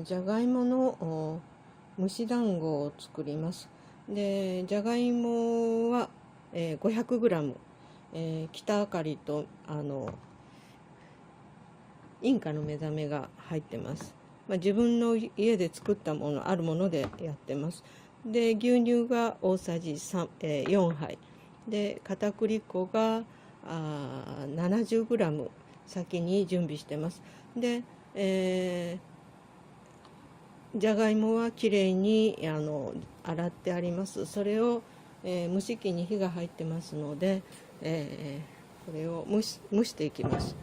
じゃがいもの蒸し団子を作ります。でじゃがいもは、500g、北あかりとインカの目覚めが入ってます。自分の家で作ったものあるものでやってます。で牛乳が大さじ3、4杯で片栗粉が70g 先に準備してます。で、じゃがいもはきれいに洗ってあります。それを、蒸し器に火が入ってますので、これを蒸していきます。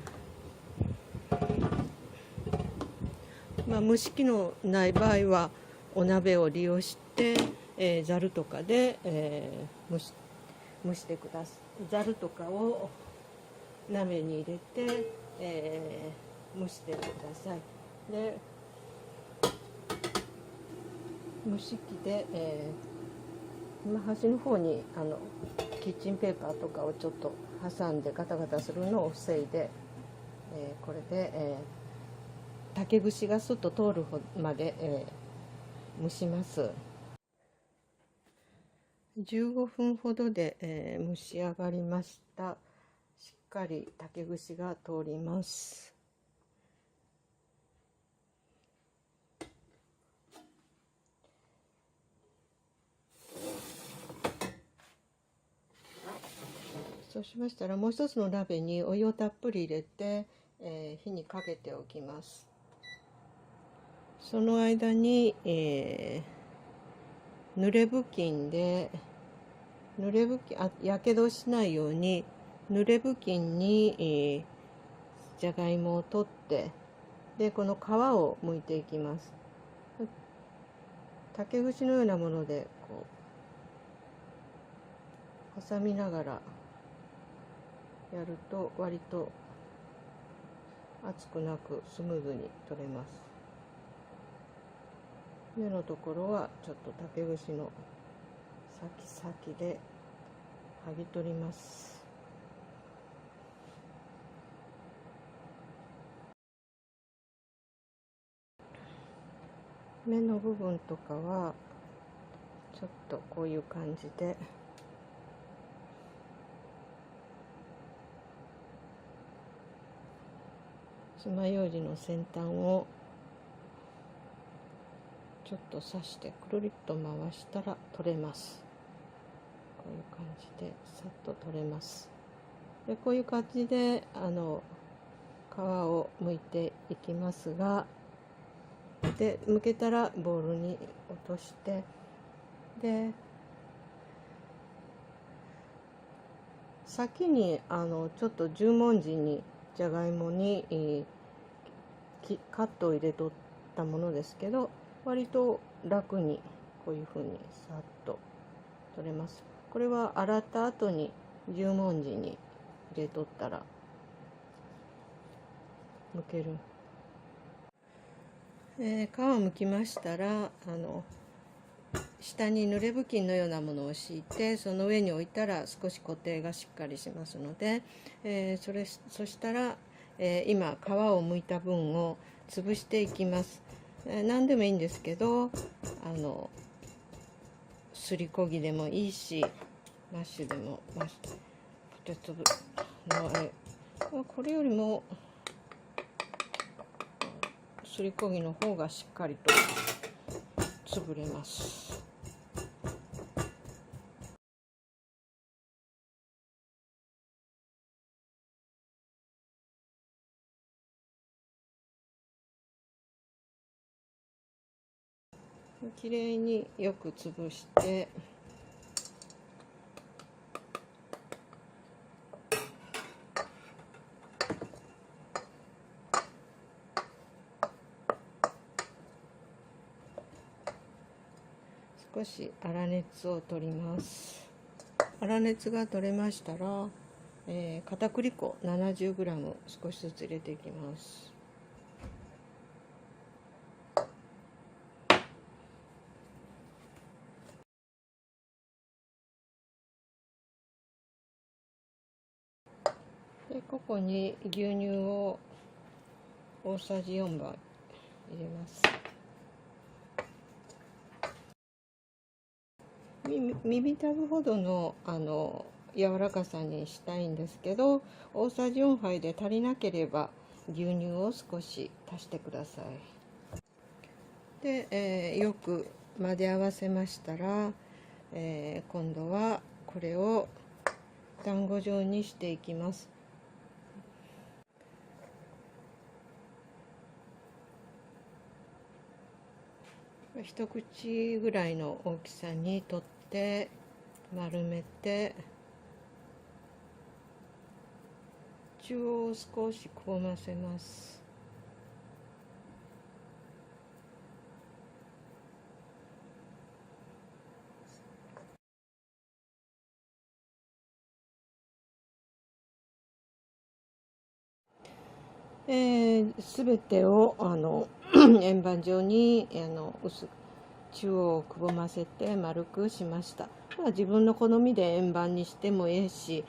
蒸し器のない場合はお鍋を利用してざるとかで、蒸してください。ざるとかを鍋に入れて、蒸してください。で蒸し器で、端の方にキッチンペーパーとかをちょっと挟んでガタガタするのを防いで、これで、竹串がスッと通るまで、蒸します。15分ほどで、蒸し上がりました。しっかり竹串が通ります。そうしましたらもう一つの鍋にお湯をたっぷり入れて、火にかけておきます。その間に、濡れ布巾でやけどしないように濡れ布巾に、じゃがいもを取ってでこの皮を剥いていきます。竹串のようなものでこう挟みながらやると割と熱くなくスムーズに取れます。根のところはちょっと竹串の先で剥ぎ取ります。芽の部分とかはちょっとこういう感じで爪楊枝の先端をちょっと刺してくるりっと回したら取れます。こういう感じでさっと取れます。でこういう感じで皮を剥いていきますが、で剥けたらボウルに落として、で先にちょっと十文字にじゃがいもに、カットを入れとったものですけど、割と楽にこういうふうにさっと取れます。これは洗った後に十文字に入れとったら剥ける。皮を剥きましたら下に濡れ布巾のようなものを敷いてその上に置いたら少し固定がしっかりしますので、そしたら、今皮を剥いた分を潰していきます。何でもいいんですけどすりこぎでもいいしマッシュでもポテトのこれよりもすりこぎの方がしっかりと潰れます。きれいによく潰して少し粗熱を取ります。粗熱が取れましたら、片栗粉 70g 少しずつ入れていきます。でここに牛乳を大さじ4杯入れます。耳たぶほどの柔らかさにしたいんですけど、大さじ4杯で足りなければ牛乳を少し足してください。で、よく混ぜ合わせましたら、今度はこれを団子状にしていきます。一口ぐらいの大きさに取って丸めて、中央を少しくぼませます。すべてを円盤状に中央をくぼませて丸くしました。自分の好みで円盤にしてもいいし、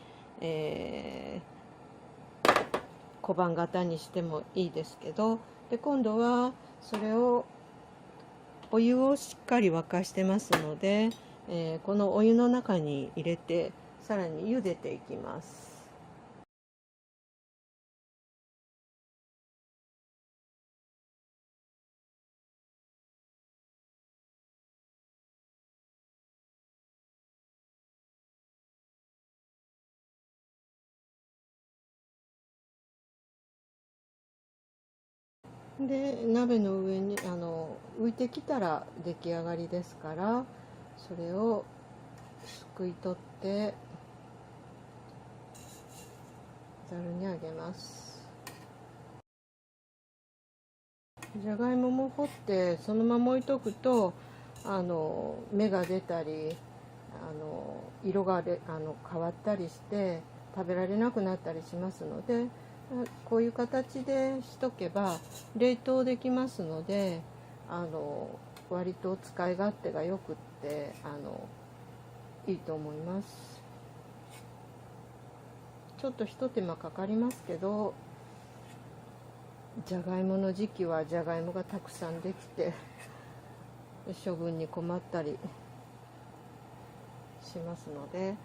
小判型にしてもいいですけど、で今度はそれをお湯をしっかり沸かしてますので、このお湯の中に入れてさらに茹でていきます。で鍋の上に浮いてきたら出来上がりですから、それをすくい取ってざるにあげます。じゃがいもも掘ってそのまま置いとくと芽が出たり色が変わったりして食べられなくなったりしますので、こういう形でしとけば冷凍できますので、割と使い勝手がよくっていいと思います。ちょっとひと手間かかりますけど、じゃがいもの時期はじゃがいもがたくさんできて処分に困ったりしますので、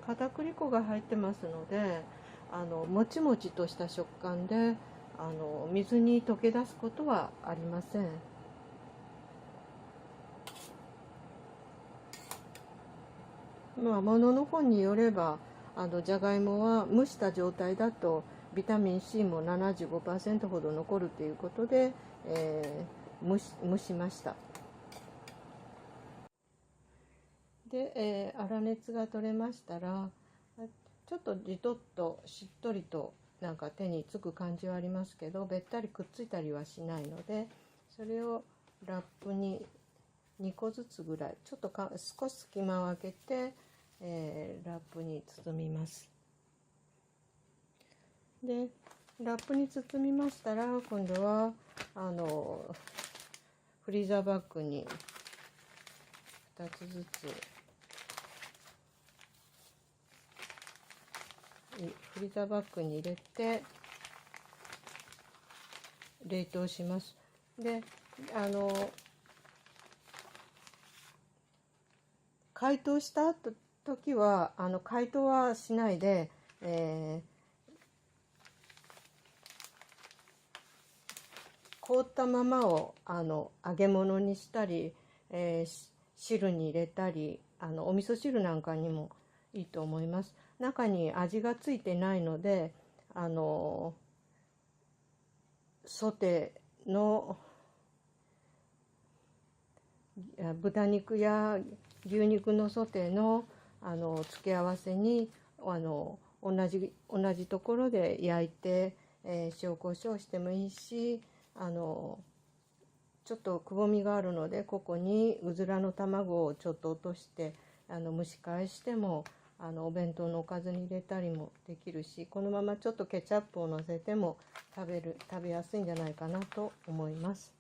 片栗粉が入ってますのでもちもちとした食感で水に溶け出すことはありません。ものの本によればじゃがいもは蒸した状態だとビタミン C も 75% ほど残るということで、蒸しました。で、粗熱が取れましたらちょっとじとっとしっとりとなんか手につく感じはありますけど、べったりくっついたりはしないので、それをラップに2個ずつぐらいちょっと少し隙間を空けて、ラップに包みます。でラップに包みましたら、今度はフリーザーバッグに2つずつフリーザーバッグに入れて冷凍します。で解凍した時は解凍はしないで、凍ったままを揚げ物にしたり、汁に入れたりお味噌汁なんかにもいいと思います。中に味がついてないのでソテーの豚肉や牛肉のソテーの付け合わせに同じところで焼いて、塩コショウしてもいいし、ちょっとくぼみがあるのでここにうずらの卵をちょっと落として蒸し返してもお弁当のおかずに入れたりもできるし、このままちょっとケチャップをのせても食べやすいんじゃないかなと思います。